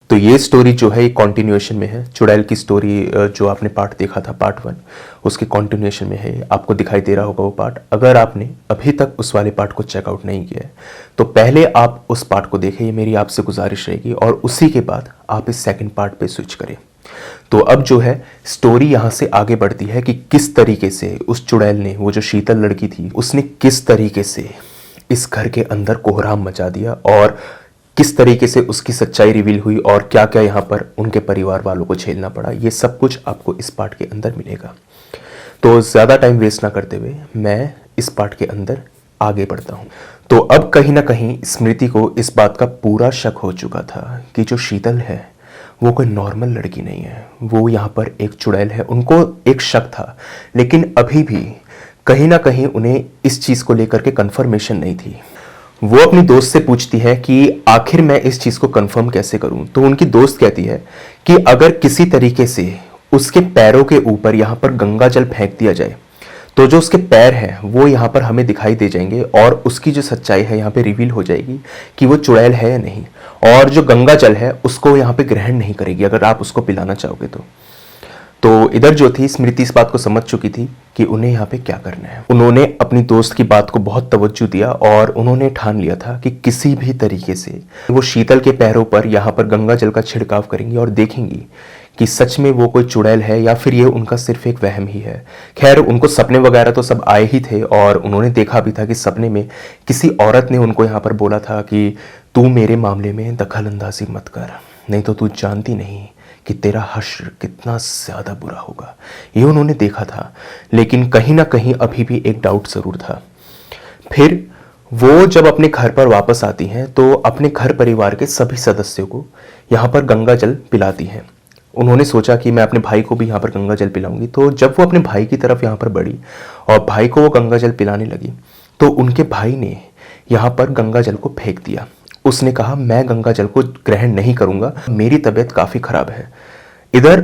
तो ये स्टोरी जो है ये कॉन्टिन्यूएशन में है। चुड़ैल की स्टोरी जो आपने पार्ट देखा था पार्ट 1, उसके कॉन्टिन्यूएशन में है। आपको दिखाई दे रहा होगा वो पार्ट। अगर आपने अभी तक उस वाले पार्ट को चेकआउट नहीं किया है तो पहले आप उस पार्ट को देखें, ये मेरी आपसे गुजारिश रहेगी, और उसी के बाद आप इस सेकंड पार्ट पे स्विच करें। तो अब जो है स्टोरी यहाँ से आगे बढ़ती है कि किस तरीके से उस चुड़ैल ने, वो जो शीतल लड़की थी, उसने किस तरीके से इस घर के अंदर कोहराम मचा दिया और किस तरीके से उसकी सच्चाई रिवील हुई और क्या क्या यहाँ पर उनके परिवार वालों को झेलना पड़ा। ये सब कुछ आपको इस पार्ट के अंदर मिलेगा। तो ज़्यादा टाइम वेस्ट ना करते हुए मैं इस पार्ट के अंदर आगे बढ़ता हूँ। तो अब कहीं ना कहीं स्मृति को इस बात का पूरा शक हो चुका था कि जो शीतल है वो कोई नॉर्मल लड़की नहीं है, वो यहाँ पर एक चुड़ैल है। उनको एक शक था, लेकिन अभी भी कहीं ना कहीं उन्हें इस चीज़ को लेकर के कंफर्मेशन नहीं थी। वो अपनी दोस्त से पूछती है कि आखिर मैं इस चीज़ को कंफर्म कैसे करूं। तो उनकी दोस्त कहती है कि अगर किसी तरीके से उसके पैरों के ऊपर यहाँ पर गंगा जल फेंक दिया जाए तो जो उसके पैर हैं वो यहाँ पर हमें दिखाई दे जाएंगे और उसकी जो सच्चाई है यहाँ पे रिवील हो जाएगी कि वो चुड़ैल है या नहीं। और जो गंगा जल है उसको यहाँ पे ग्रहण नहीं करेगी अगर आप उसको पिलाना चाहोगे तो इधर जो थी स्मृति इस बात को समझ चुकी थी कि उन्हें यहाँ पे क्या करना है। उन्होंने अपनी दोस्त की बात को बहुत तवज्जो दिया और उन्होंने ठान लिया था कि किसी भी तरीके से वो शीतल के पैरों पर यहाँ पर गंगा जल का छिड़काव करेंगी और देखेंगी कि सच में वो कोई चुड़ैल है या फिर ये उनका सिर्फ एक वहम ही है। खैर उनको सपने वगैरह तो सब आए ही थे और उन्होंने देखा भी था कि सपने में किसी औरत ने उनको यहाँ पर बोला था कि तू मेरे मामले में दखल अंदाजी मत कर, नहीं तो तू जानती नहीं कि तेरा हश्र कितना ज़्यादा बुरा होगा। ये उन्होंने देखा था, लेकिन कहीं ना कहीं अभी भी एक डाउट ज़रूर था। फिर वो जब अपने घर पर वापस आती हैं तो अपने घर परिवार के सभी सदस्यों को यहाँ पर गंगा जल पिलाती हैं। उन्होंने सोचा कि मैं अपने भाई को भी यहाँ पर गंगा जल पिलाऊंगी। तो जब वो अपने भाई की तरफ यहाँ पर बढ़ी और भाई को वो गंगा जल पिलाने लगी तो उनके भाई ने यहाँ पर गंगा जल को फेंक दिया। उसने कहा मैं गंगा जल को ग्रहण नहीं करूंगा, मेरी तबीयत काफ़ी ख़राब है। इधर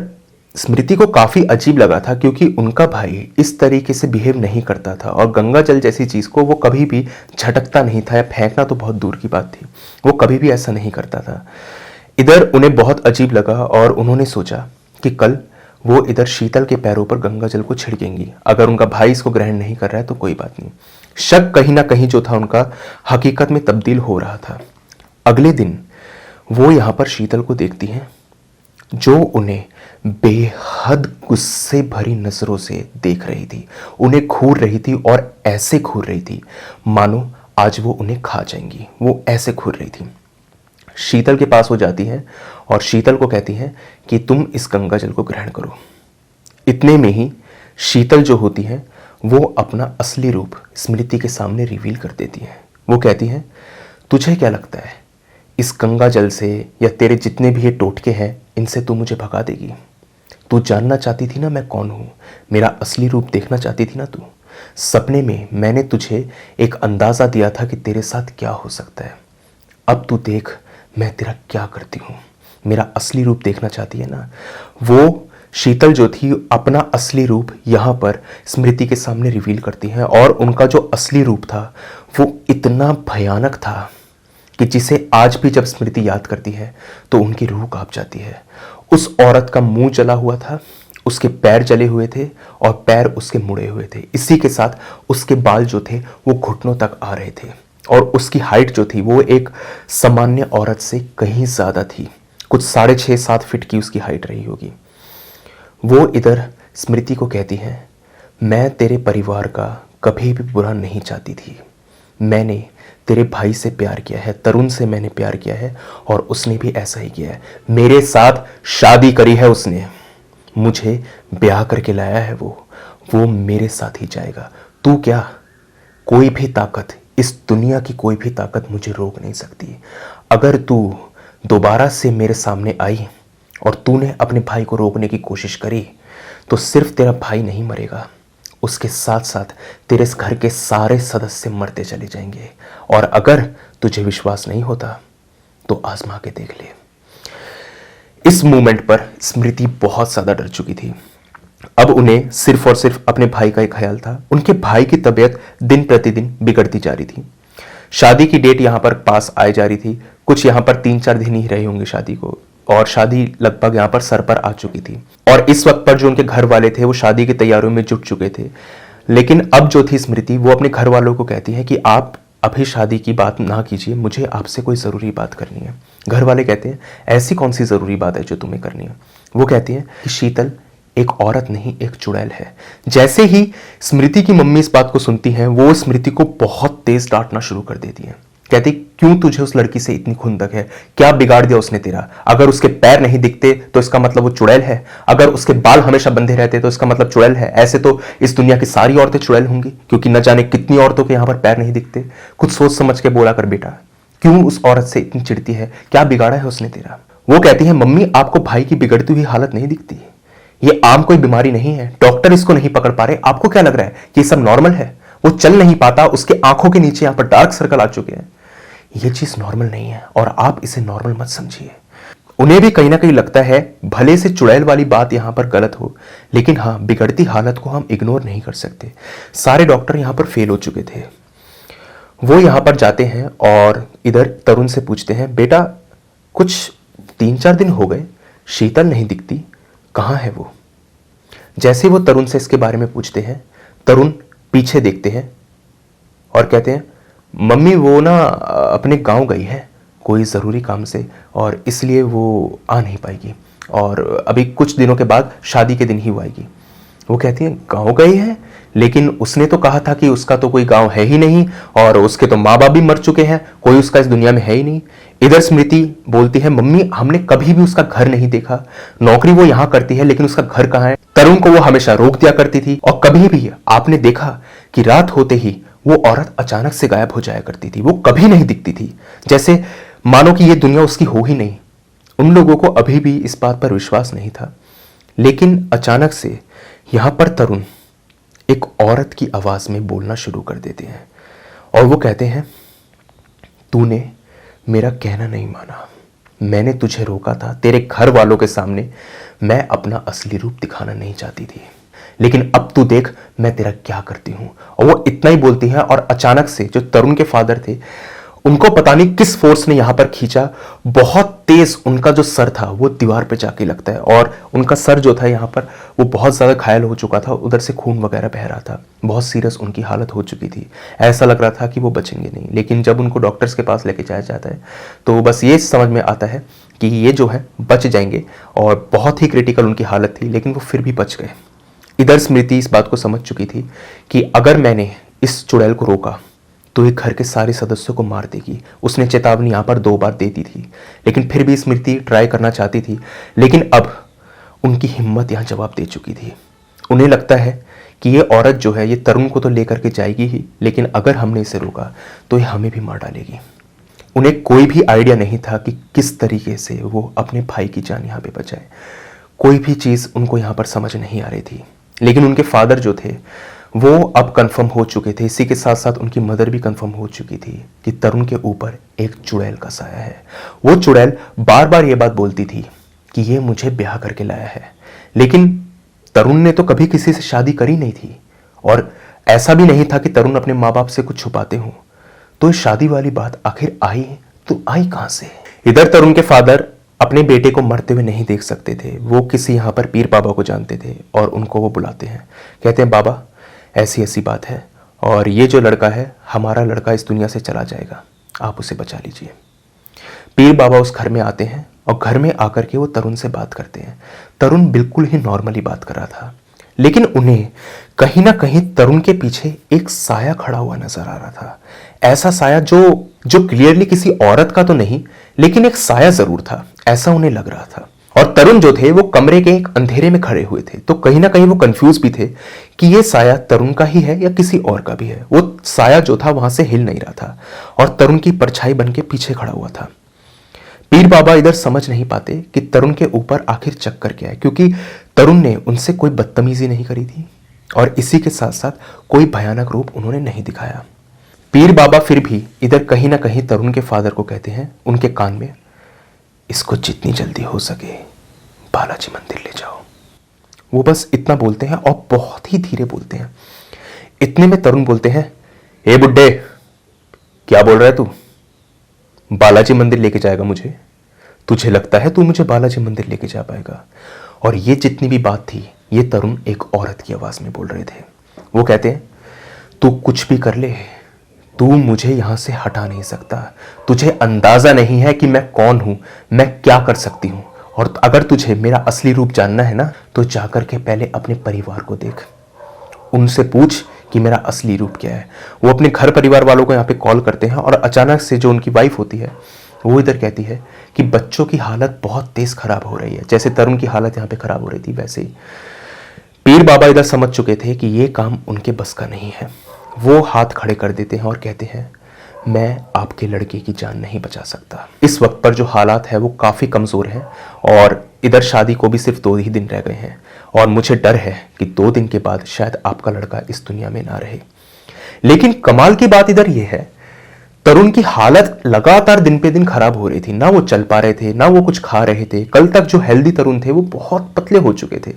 स्मृति को काफ़ी अजीब लगा था क्योंकि उनका भाई इस तरीके से बिहेव नहीं करता था और गंगा जल जैसी चीज़ को वो कभी भी झटकता नहीं था या फेंकना तो बहुत दूर की बात थी, वो कभी भी ऐसा नहीं करता था। इधर उन्हें बहुत अजीब लगा और उन्होंने सोचा कि कल वो इधर शीतल के पैरों पर गंगा जल को छिड़केंगी। अगर उनका भाई इसको ग्रहण नहीं कर रहा है तो कोई बात नहीं। शक कहीं ना कहीं जो था उनका हकीकत में तब्दील हो रहा था। अगले दिन वो यहाँ पर शीतल को देखती हैं जो उन्हें बेहद गुस्से भरी नजरों से देख रही थी, उन्हें घूर रही थी और ऐसे घूर रही थी मानो आज वो उन्हें खा जाएंगी। वो ऐसे घूर रही थी। शीतल के पास हो जाती हैं और शीतल को कहती हैं कि तुम इस गंगा जल को ग्रहण करो। इतने में ही शीतल जो होती हैं वो अपना असली रूप स्मृति के सामने रिवील कर देती हैं। वो कहती हैं तुझे क्या लगता है इस गंगा जल से या तेरे जितने भी ये टोटके हैं इनसे तू मुझे भगा देगी? तू जानना चाहती थी ना मैं कौन हूँ, मेरा असली रूप देखना चाहती थी ना तू। सपने में मैंने तुझे एक अंदाज़ा दिया था कि तेरे साथ क्या हो सकता है। अब तू देख मैं तेरा क्या करती हूँ। मेरा असली रूप देखना चाहती है ना। वो शीतल जो थी अपना असली रूप यहाँ पर स्मृति के सामने रिवील करती हैं और उनका जो असली रूप था वो इतना भयानक था कि जिसे आज भी जब स्मृति याद करती है तो उनकी रूह कांप जाती है। उस औरत का मुंह जला हुआ था, उसके पैर जले हुए थे और पैर उसके मुड़े हुए थे। इसी के साथ उसके बाल जो थे वो घुटनों तक आ रहे थे और उसकी हाइट जो थी वो एक सामान्य औरत से कहीं ज़्यादा थी। कुछ 6.5-7 फीट की उसकी हाइट रही होगी। वो इधर स्मृति को कहती है मैं तेरे परिवार का कभी भी बुरा नहीं चाहती थी। मैंने तेरे भाई से प्यार किया है, तरुण से मैंने प्यार किया है और उसने भी ऐसा ही किया है। मेरे साथ शादी करी है उसने, मुझे ब्याह करके लाया है। वो मेरे साथ ही जाएगा। तू क्या, कोई भी ताकत, इस दुनिया की कोई भी ताकत मुझे रोक नहीं सकती। अगर तू दोबारा से मेरे सामने आई और तूने अपने भाई को रोकने की कोशिश करी तो सिर्फ तेरा भाई नहीं मरेगा, उसके साथ साथ तेरे इस घर के सारे सदस्य मरते चले जाएंगे। और अगर तुझे विश्वास नहीं होता तो आजमा के देख ले। इस मोमेंट पर स्मृति बहुत ज़्यादा डर चुकी थी। अब उन्हें सिर्फ और सिर्फ अपने भाई का ही ख्याल था। उनके भाई की तबीयत दिन प्रतिदिन बिगड़ती जा रही थी। शादी की डेट यहाँ पर पास आए जा रही थी। कुछ यहाँ पर 3-4 दिन ही रहे होंगे शादी को। और शादी लगभग यहाँ पर सर पर आ चुकी थी। और इस वक्त पर जो उनके घर वाले थे वो शादी की तैयारियों में जुट चुके थे। लेकिन अब जो थी स्मृति, वो अपने घर वालों को कहती है कि आप अभी शादी की बात ना कीजिए, मुझे आपसे कोई ज़रूरी बात करनी है। घर वाले कहते हैं ऐसी कौन सी ज़रूरी बात है जो तुम्हें करनी है। वो कहती है कि शीतल एक औरत नहीं, एक चुड़ैल है। जैसे ही स्मृति की मम्मी इस बात को सुनती हैं, वो स्मृति को बहुत तेज डांटना शुरू कर देती है। कहती क्यों तुझे उस लड़की से इतनी खुंदक है, क्या बिगाड़ दिया उसने तेरा? अगर उसके पैर नहीं दिखते तो इसका मतलब वो चुड़ैल है, अगर उसके बाल हमेशा बंधे रहते तो इसका मतलब चुड़ैल है। ऐसे तो इस दुनिया की सारी औरतें चुड़ैल होंगी, क्योंकि न जाने कितनी औरतों के यहां पर पैर नहीं दिखते। कुछ सोच समझ के बोला कर बेटा, क्यों उस औरत से इतनी चिढ़ती है, क्या बिगाड़ा है उसने तेरा? वो कहती है मम्मी आपको भाई की बिगड़ती हुई हालत नहीं दिखती? ये आम कोई बीमारी नहीं है, डॉक्टर इसको नहीं पकड़ पा रहे, आपको क्या लग रहा है कि सब नॉर्मल है? वो चल नहीं पाता, उसके आंखों के नीचे यहां पर डार्क सर्कल आ चुके हैं। ये चीज नॉर्मल नहीं है और आप इसे नॉर्मल मत समझिए। उन्हें भी कहीं ना कहीं लगता है भले से चुड़ैल वाली बात यहां पर गलत हो, लेकिन हाँ, बिगड़ती हालत को हम इग्नोर नहीं कर सकते। सारे डॉक्टर यहां पर फेल हो चुके थे। वो यहां पर जाते हैं और इधर तरुण से पूछते हैं बेटा कुछ 3-4 दिन हो गए, शीतल नहीं दिखती, कहाँ है वो? जैसे वो तरुण से इसके बारे में पूछते हैं, तरुण पीछे देखते हैं और कहते हैं मम्मी वो ना अपने गांव गई है कोई ज़रूरी काम से, और इसलिए वो आ नहीं पाएगी, और अभी कुछ दिनों के बाद शादी के दिन ही वो आएगी। वो कहती है गांव गई है, लेकिन उसने तो कहा था कि उसका तो कोई गांव है ही नहीं, और उसके तो माँ बाप भी मर चुके हैं, कोई उसका इस दुनिया में है ही नहीं। इधर स्मृति बोलती है मम्मी हमने कभी भी उसका घर नहीं देखा, नौकरी वो यहाँ करती है लेकिन उसका घर कहाँ है? तरुण को वो हमेशा रोक दिया करती थी, और कभी भी आपने देखा कि रात होते ही वो औरत अचानक से गायब हो जाया करती थी, वो कभी नहीं दिखती थी, जैसे मानो कि ये दुनिया उसकी हो ही नहीं। उन लोगों को अभी भी इस बात पर विश्वास नहीं था। लेकिन अचानक से यहां पर तरुण एक औरत की आवाज में बोलना शुरू कर देते हैं, और वो कहते हैं तूने मेरा कहना नहीं माना, मैंने तुझे रोका था, तेरे घर वालों के सामने मैं अपना असली रूप दिखाना नहीं चाहती थी, लेकिन अब तू देख मैं तेरा क्या करती हूं। और वो इतना ही बोलती है, और अचानक से जो तरुण के फादर थे उनको पता नहीं किस फोर्स ने यहां पर खींचा, बहुत तेज उनका जो सर था वो दीवार पे जाके लगता है, और उनका सर जो था यहां पर वो बहुत ज्यादा घायल हो चुका था, उधर से खून वगैरह बह रहा था, बहुत सीरियस उनकी हालत हो चुकी थी। ऐसा लग रहा था कि वो बचेंगे नहीं। लेकिन जब उनको डॉक्टर्स के पास लेके जाया जाता है तो बस ये समझ में आता है कि ये जो है बच जाएंगे, और बहुत ही क्रिटिकल उनकी हालत थी, लेकिन वो फिर भी बच गए। इधर स्मृति इस बात को समझ चुकी थी कि अगर मैंने इस चुड़ैल को रोका तो ये घर के सारे सदस्यों को मार देगी। उसने चेतावनी यहाँ पर 2 बार दे दी थी, लेकिन फिर भी स्मृति ट्राई करना चाहती थी। लेकिन अब उनकी हिम्मत यहाँ जवाब दे चुकी थी। उन्हें लगता है कि ये औरत जो है ये तरुण को तो लेकर के जाएगी ही, लेकिन अगर हमने इसे रोका तो ये हमें भी मार डालेगी। उन्हें कोई भी आइडिया नहीं था कि किस तरीके से वो अपने भाई की जान यहाँ पे बचाए। कोई भी चीज़ उनको यहाँ पर समझ नहीं आ रही थी। लेकिन उनके फादर जो थे वो अब कंफर्म हो चुके थे, इसी के साथ साथ उनकी मदर भी कंफर्म हो चुकी थी कि तरुण के ऊपर एक चुड़ैल का साया है। वो चुड़ैल बार बार ये बात बोलती थी कि ये मुझे ब्याह करके लाया है, लेकिन तरुण ने तो कभी किसी से शादी करी नहीं थी, और ऐसा भी नहीं था कि तरुण अपने माँ बाप से कुछ छुपाते हों। तो इस शादी वाली बात आखिर आई तो आई कहां से? इधर तरुण के फादर अपने बेटे को मरते हुए नहीं देख सकते थे। वो किसी यहाँ पर पीर बाबा को जानते थे, और उनको वो बुलाते हैं, कहते हैं बाबा ऐसी ऐसी बात है, और ये जो लड़का है हमारा लड़का इस दुनिया से चला जाएगा, आप उसे बचा लीजिए। पीर बाबा उस घर में आते हैं, और घर में आकर के वो तरुण से बात करते हैं। तरुण बिल्कुल ही नॉर्मली बात कर रहा था, लेकिन उन्हें कहीं ना कहीं तरुण के पीछे एक साया खड़ा हुआ नजर आ रहा था। ऐसा साया जो क्लियरली किसी औरत का तो नहीं, लेकिन एक साया जरूर था, ऐसा उन्हें लग रहा था। और तरुण जो थे वो कमरे के एक अंधेरे में खड़े हुए थे, तो कहीं ना कहीं वो कंफ्यूज भी थे कि ये साया तरुण का ही है या किसी और का भी है। वो साया जो था वहां से हिल नहीं रहा था, और तरुण की परछाई बन के पीछे खड़ा हुआ था। पीर बाबा इधर समझ नहीं पाते कि तरुण के ऊपर आखिर चक्कर क्या है, क्योंकि तरुण ने उनसे कोई बदतमीजी नहीं करी थी, और इसी के साथ साथ कोई भयानक रूप उन्होंने नहीं दिखाया। पीर बाबा फिर भी इधर कहीं ना कहीं तरुण के फादर को कहते हैं उनके कान में, इसको जितनी जल्दी हो सके बालाजी मंदिर ले जाओ। वो बस इतना बोलते हैं, और बहुत ही धीरे बोलते हैं। इतने में तरुण बोलते हैं, ए बुड्ढे क्या बोल रहा है तू? बालाजी मंदिर लेके जाएगा मुझे? तुझे लगता है तू मुझे बालाजी मंदिर लेके जा पाएगा? और ये जितनी भी बात थी, ये तरुण एक औरत की आवाज में बोल रहे थे। वो कहते हैं, तू कुछ भी कर ले, तू मुझे यहां से हटा नहीं सकता। तुझे अंदाजा नहीं है कि मैं कौन हूं, मैं क्या कर सकती हूं। और अगर तुझे मेरा असली रूप जानना है ना, तो जाकर के पहले अपने परिवार को देख, उनसे पूछ कि मेरा असली रूप क्या है। वो अपने घर परिवार वालों को यहाँ पे कॉल करते हैं और अचानक से जो उनकी वाइफ होती है वो इधर कहती है कि बच्चों की हालत बहुत तेज खराब हो रही है। जैसे तरुण की हालत यहाँ पे खराब हो रही थी, वैसे ही पीर बाबा इधर समझ चुके थे कि ये काम उनके बस का नहीं है। वो हाथ खड़े कर देते हैं और कहते हैं, मैं आपके लड़के की जान नहीं बचा सकता। इस वक्त पर जो हालात है वो काफ़ी कमज़ोर हैं और इधर शादी को भी सिर्फ 2 ही दिन रह गए हैं और मुझे डर है कि 2 दिन के बाद शायद आपका लड़का इस दुनिया में ना रहे। लेकिन कमाल की बात इधर यह है, तरुण की हालत लगातार दिन पे दिन खराब हो रही थी। ना वो चल पा रहे थे, ना वो कुछ खा रहे थे। कल तक जो हेल्दी तरुण थे वो बहुत पतले हो चुके थे,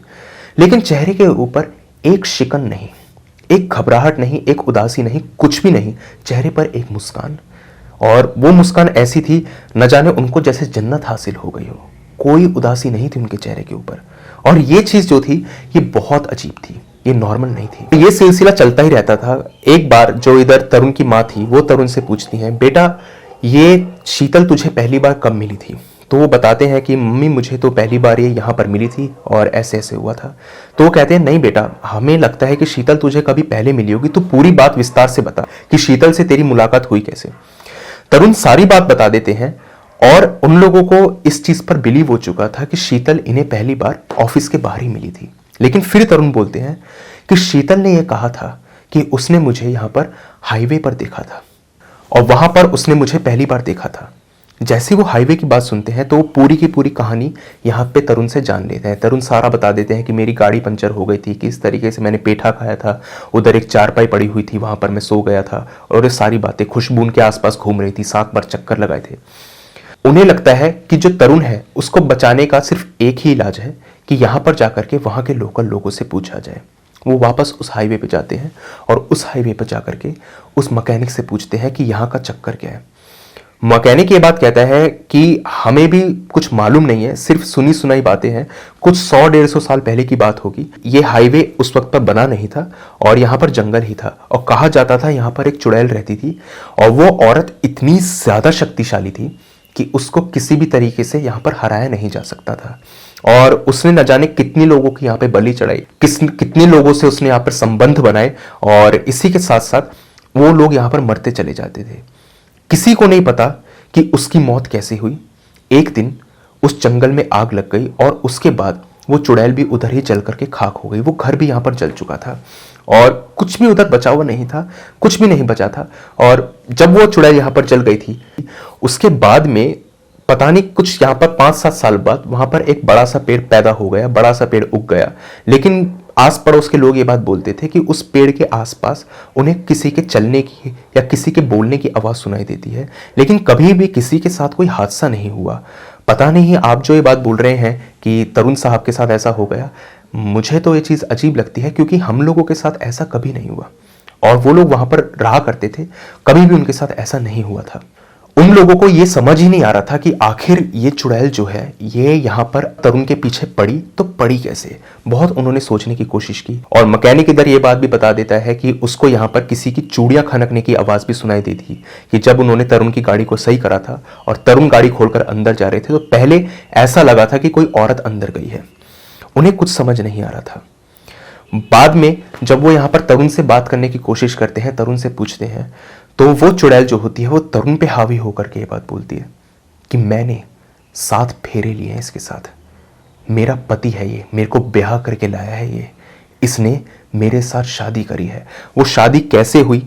लेकिन चेहरे के ऊपर एक शिकन नहीं, एक घबराहट नहीं, एक उदासी नहीं, कुछ भी नहीं। चेहरे पर एक मुस्कान, और वो मुस्कान ऐसी थी न जाने उनको जैसे जन्नत हासिल हो गई हो। कोई उदासी नहीं थी उनके चेहरे के ऊपर। और ये चीज जो थी ये बहुत अजीब थी, ये नॉर्मल नहीं थी। ये सिलसिला चलता ही रहता था। एक बार जो इधर तरुण की माँ थी वो तरुण से पूछती हैं, बेटा ये शीतल तुझे पहली बार कब मिली थी? तो वो बताते हैं कि मम्मी मुझे तो पहली बार ये यहाँ पर मिली थी और ऐसे ऐसे हुआ था। तो वो कहते हैं, नहीं बेटा, हमें लगता है कि शीतल तुझे कभी पहले मिली होगी, तो पूरी बात विस्तार से बता कि शीतल से तेरी मुलाकात हुई कैसे। तरुण सारी बात बता देते हैं और उन लोगों को इस चीज पर बिलीव हो चुका था कि शीतल इन्हें पहली बार ऑफिस के बाहर ही मिली थी। लेकिन फिर तरुण बोलते हैं कि शीतल ने यह कहा था कि उसने मुझे यहाँ पर हाईवे पर देखा था और वहां पर उसने मुझे पहली बार देखा था। जैसे वो हाईवे की बात सुनते हैं तो वो पूरी की पूरी कहानी यहाँ पे तरुण से जान लेते हैं। तरुण सारा बता देते हैं कि मेरी गाड़ी पंचर हो गई थी, किस तरीके से मैंने पेठा खाया था, उधर एक चारपाई पड़ी हुई थी, वहां पर मैं सो गया था, और ये सारी बातें। खुशबू उनके आसपास घूम रही थी, 7 बार चक्कर लगाए थे। उन्हें लगता है कि जो तरुण है उसको बचाने का सिर्फ एक ही इलाज है कि यहाँ पर जाकर के वहाँ के लोकल लोगों से पूछा जाए। वो वापस उस हाईवे पे जाते हैं और उस हाईवे पर जाकर के उस मैकेनिक से पूछते हैं कि यहाँ का चक्कर क्या है। मैकेनिक ये बात कहता है कि हमें भी कुछ मालूम नहीं है, सिर्फ सुनी सुनाई बातें हैं, कुछ 100-150 साल पहले की बात होगी। ये हाईवे उस वक्त पर बना नहीं था और यहाँ पर जंगल ही था, और कहा जाता था यहाँ पर एक चुड़ैल रहती थी और वो औरत इतनी ज्यादा शक्तिशाली थी कि उसको किसी भी तरीके से यहाँ पर हराया नहीं जा सकता था। और उसने न जाने कितने लोगों की यहाँ पे बलि चढ़ाई, कितने लोगों से उसने यहाँ पर संबंध बनाए, और इसी के साथ साथ वो लोग यहाँ पर मरते चले जाते थे। किसी को नहीं पता कि उसकी मौत कैसे हुई। एक दिन उस जंगल में आग लग गई और उसके बाद वो चुड़ैल भी उधर ही जल करके खाक हो गई। वो घर भी यहाँ पर जल चुका था और कुछ भी उधर बचा हुआ नहीं था, कुछ भी नहीं बचा था। और जब वो चुड़ैल यहाँ पर जल गई थी, उसके बाद में पता नहीं कुछ यहाँ पर 5-7 साल बाद वहां पर एक बड़ा सा पेड़ पैदा हो गया, बड़ा सा पेड़ उग गया। लेकिन आस पड़ोस के लोग ये बात बोलते थे कि उस पेड़ के आसपास उन्हें किसी के चलने की या किसी के बोलने की आवाज सुनाई देती है, लेकिन कभी भी किसी के साथ कोई हादसा नहीं हुआ। पता नहीं आप जो ये बात बोल रहे हैं कि तरुण साहब के साथ ऐसा हो गया, मुझे तो ये चीज अजीब लगती है, क्योंकि हम लोगों के साथ ऐसा कभी नहीं हुआ और वो लोग वहां पर रहा करते थे, कभी भी उनके साथ ऐसा नहीं हुआ था। उन लोगों को ये समझ ही नहीं आ रहा था कि आखिर ये चुड़ैल जो है ये यहाँ पर तरुण के पीछे पड़ी तो पड़ी कैसे। बहुत उन्होंने सोचने की कोशिश की और मैकेनिक इधर ये बात भी बता देता है कि उसको यहाँ पर किसी की चूड़ियां खनकने की आवाज भी सुनाई दी थी कि जब उन्होंने तरुण की गाड़ी को सही करा था और तरुण गाड़ी खोलकर अंदर जा रहे थे तो पहले ऐसा लगा था कि कोई औरत अंदर गई है। उन्हें कुछ समझ नहीं आ रहा था। बाद में जब वो यहाँ पर तरुण से बात करने की कोशिश करते हैं, तरुण से पूछते हैं, तो वो चुड़ैल जो होती है वो तरुण पे हावी होकर के ये बात बोलती है कि मैंने 7 फेरे लिए हैं इसके साथ, मेरा पति है ये, मेरे को ब्याह करके लाया है ये, इसने मेरे साथ शादी करी है। वो शादी कैसे हुई,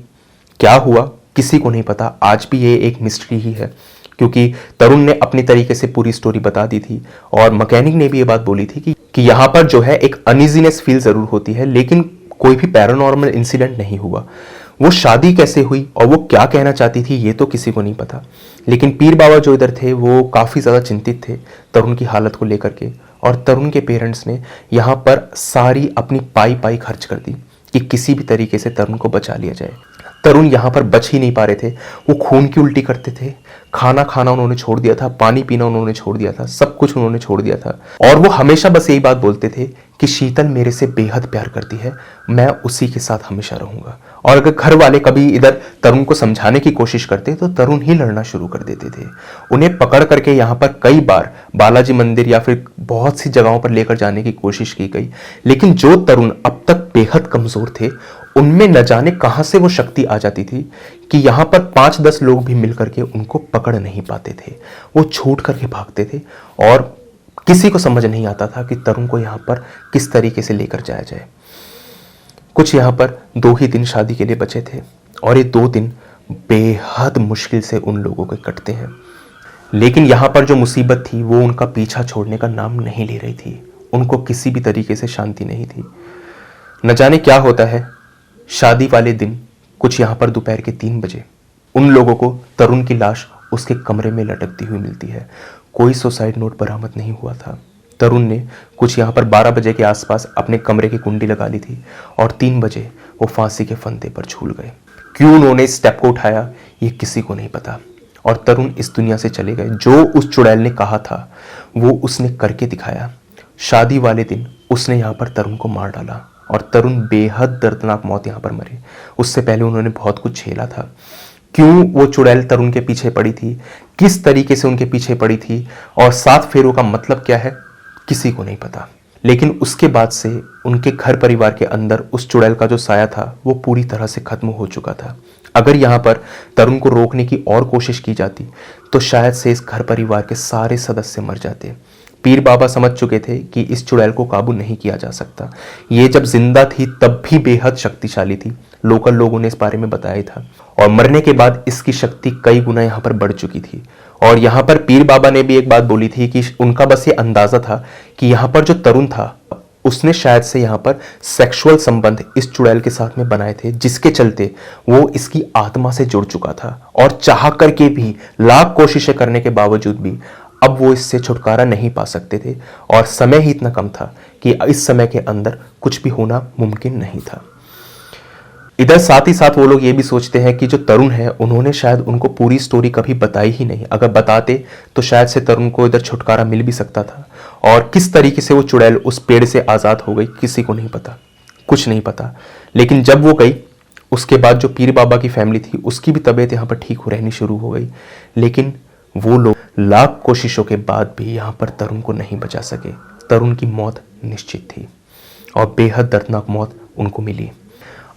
क्या हुआ, किसी को नहीं पता। आज भी ये एक मिस्ट्री ही है, क्योंकि तरुण ने अपनी तरीके से पूरी स्टोरी बता दी थी और मैकेनिक ने भी ये बात बोली थी कि यहाँ पर जो है एक अनइजीनेस फील जरूर होती है, लेकिन कोई भी पैरानॉर्मल इंसिडेंट नहीं हुआ। वो शादी कैसे हुई और वो क्या कहना चाहती थी ये तो किसी को नहीं पता। लेकिन पीर बाबा जो इधर थे वो काफ़ी ज़्यादा चिंतित थे तरुण की हालत को लेकर के, और तरुण के पेरेंट्स ने यहाँ पर सारी अपनी पाई खर्च कर दी कि किसी भी तरीके से तरुण को बचा लिया जाए। तरुण यहाँ पर बच ही नहीं पा रहे थे। वो खून की उल्टी करते थे, खाना खाना उन्होंने छोड़ दिया था, पानी पीना उन्होंने छोड़ दिया था, सब कुछ उन्होंने छोड़ दिया था। और वो हमेशा बस यही बात बोलते थे कि शीतल मेरे से बेहद प्यार करती है, मैं उसी के साथ हमेशा रहूंगा। और अगर घर वाले कभी इधर तरुण को समझाने की कोशिश करते तो तरुण ही लड़ना शुरू कर देते थे। उन्हें पकड़ करके यहाँ पर कई बार बालाजी मंदिर या फिर बहुत सी जगहों पर लेकर जाने की कोशिश की गई, लेकिन जो तरुण अब तक बेहद कमजोर थे उनमें न जाने कहां से वो शक्ति आ जाती थी कि यहां पर 5-10 लोग भी मिलकर के उनको पकड़ नहीं पाते थे। वो छूट करके भागते थे और किसी को समझ नहीं आता था कि तरुण को यहां पर किस तरीके से लेकर जाया जाए। कुछ यहां पर 2 ही दिन शादी के लिए बचे थे और ये 2 दिन बेहद मुश्किल से उन लोगों के कटते हैं। लेकिन यहां पर जो मुसीबत थी वो उनका पीछा छोड़ने का नाम नहीं ले रही थी। उनको किसी भी तरीके से शांति नहीं थी। न जाने क्या होता है, शादी वाले दिन कुछ यहां पर दोपहर के 3 बजे उन लोगों को तरुण की लाश उसके कमरे में लटकती हुई मिलती है। कोई सुसाइड नोट बरामद नहीं हुआ था। तरुण ने कुछ यहां पर 12 बजे के आसपास अपने कमरे की कुंडी लगा ली थी और 3 बजे वो फांसी के फंदे पर झूल गए। क्यों उन्होंने इस स्टेप को उठाया ये किसी को नहीं पता और तरुण इस दुनिया से चले गए। जो उस चुड़ैल ने कहा था वो उसने करके दिखाया। शादी वाले दिन उसने यहां पर तरुण को मार डाला और तरुण बेहद दर्दनाक मौत यहां पर मरे। उससे पहले उन्होंने बहुत कुछ झेला था। क्यों वो चुड़ैल तरुण के पीछे पड़ी थी, किस तरीके से उनके पीछे पड़ी थी और 7 फेरों का मतलब क्या है किसी को नहीं पता। लेकिन उसके बाद से उनके घर परिवार के अंदर उस चुड़ैल का जो साया था वो पूरी तरह से खत्म हो चुका था। अगर यहाँ पर तरुण को रोकने की और कोशिश की जाती तो शायद से इस घर परिवार के सारे सदस्य मर जाते। पीर बाबा समझ चुके थे कि इस चुड़ैल को काबू नहीं किया जा सकता। ये जब जिंदा थी तब भी बेहद शक्तिशाली थी। लोकल लोगों ने इस बारे में बताया था और मरने के बाद इसकी शक्ति कई गुना यहाँ पर बढ़ चुकी थी। और यहाँ पर पीर बाबा ने भी एक बात बोली थी कि उनका बस ये अंदाजा था कि यहाँ पर जो तरुण था उसने शायद से यहाँ पर सेक्सुअल संबंध इस चुड़ैल के साथ में बनाए थे, जिसके चलते वो इसकी आत्मा से जुड़ चुका था और चाह करके भी लाख कोशिशें करने के बावजूद भी अब वो इससे छुटकारा नहीं पा सकते थे और समय ही इतना कम था कि इस समय के अंदर कुछ भी होना मुमकिन नहीं था। इधर साथ ही साथ वो लोग ये भी सोचते हैं कि जो तरुण है उन्होंने शायद उनको पूरी स्टोरी कभी बताई ही नहीं। अगर बताते तो शायद से तरुण को इधर छुटकारा मिल भी सकता था। और किस तरीके से वो चुड़ैल उस पेड़ से आज़ाद हो गई किसी को नहीं पता, कुछ नहीं पता। लेकिन जब वो गई उसके बाद जो पीर बाबा की फैमिली थी उसकी भी तबीयत यहाँ पर ठीक हो रहनी शुरू हो गई। लेकिन वो लोग लाख कोशिशों के बाद भी यहाँ पर तरुण को नहीं बचा सके। तरुण की मौत निश्चित थी और बेहद दर्दनाक मौत उनको मिली।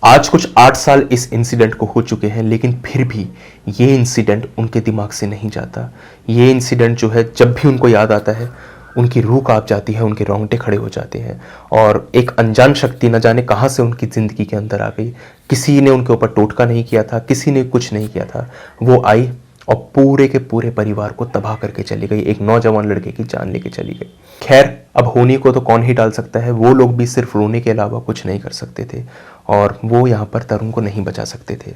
आज कुछ 8 साल इस इंसिडेंट को हो चुके हैं, लेकिन फिर भी ये इंसिडेंट उनके दिमाग से नहीं जाता। ये इंसिडेंट जो है जब भी उनको याद आता है उनकी रूह कांप जाती है, उनके रोंगटे खड़े हो जाते हैं और एक अनजान शक्ति न जाने कहां से उनकी ज़िंदगी के अंदर आ गई। किसी ने उनके ऊपर टोटका नहीं किया था, किसी ने कुछ नहीं किया था। वो आई और पूरे के पूरे परिवार को तबाह करके चली गई। एक नौजवान लड़के की जान लेके चली गई। खैर, अब होनी को तो कौन ही डाल सकता है। वो लोग भी सिर्फ रोने के अलावा कुछ नहीं कर सकते थे और वो यहाँ पर तरुण को नहीं बचा सकते थे।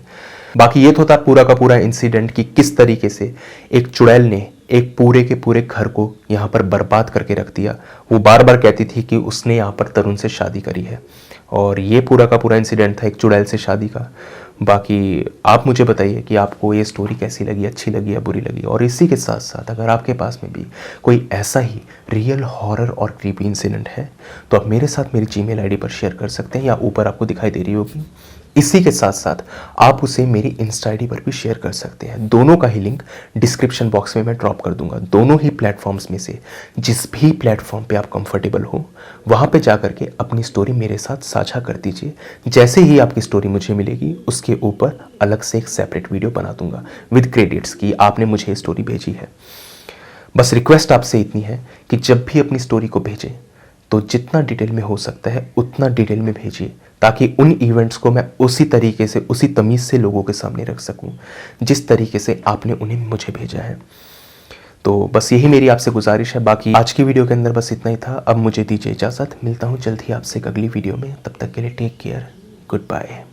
बाकी ये तो था पूरा का पूरा इंसिडेंट कि किस तरीके से एक चुड़ैल ने एक पूरे के पूरे घर को यहाँ पर बर्बाद करके रख दिया। वो बार बार कहती थी कि उसने यहाँ पर तरुण से शादी करी है और ये पूरा का पूरा इंसिडेंट था एक चुड़ैल से शादी का। बाकी आप मुझे बताइए कि आपको ये स्टोरी कैसी लगी, अच्छी लगी या बुरी लगी। और इसी के साथ साथ अगर आपके पास में भी कोई ऐसा ही रियल हॉरर और क्रीपी इंसिडेंट है तो आप मेरे साथ मेरी जीमेल आईडी पर शेयर कर सकते हैं या ऊपर आपको दिखाई दे रही होगी। इसी के साथ साथ आप उसे मेरी इंस्टा आईडी पर भी शेयर कर सकते हैं। दोनों का ही लिंक डिस्क्रिप्शन बॉक्स में मैं ड्रॉप कर दूंगा। दोनों ही प्लेटफॉर्म्स में से जिस भी प्लेटफॉर्म पे आप कंफर्टेबल हो वहां पे जाकर के अपनी स्टोरी मेरे साथ साझा कर दीजिए। जैसे ही आपकी स्टोरी मुझे मिलेगी उसके ऊपर अलग से एक सेपरेट वीडियो बना दूंगा विद क्रेडिट्स की आपने मुझे स्टोरी भेजी है। बस रिक्वेस्ट आपसे इतनी है कि जब भी अपनी स्टोरी को भेजें तो जितना डिटेल में हो सकता है उतना डिटेल में भेजिए, ताकि उन इवेंट्स को मैं उसी तरीके से, उसी तमीज़ से लोगों के सामने रख सकूं जिस तरीके से आपने उन्हें मुझे भेजा है। तो बस यही मेरी आपसे गुजारिश है। बाकी आज की वीडियो के अंदर बस इतना ही था। अब मुझे दीजिए इजाज़त, मिलता हूं जल्द ही आपसे एक अगली वीडियो में। तब तक के लिए टेक केयर, गुड बाय।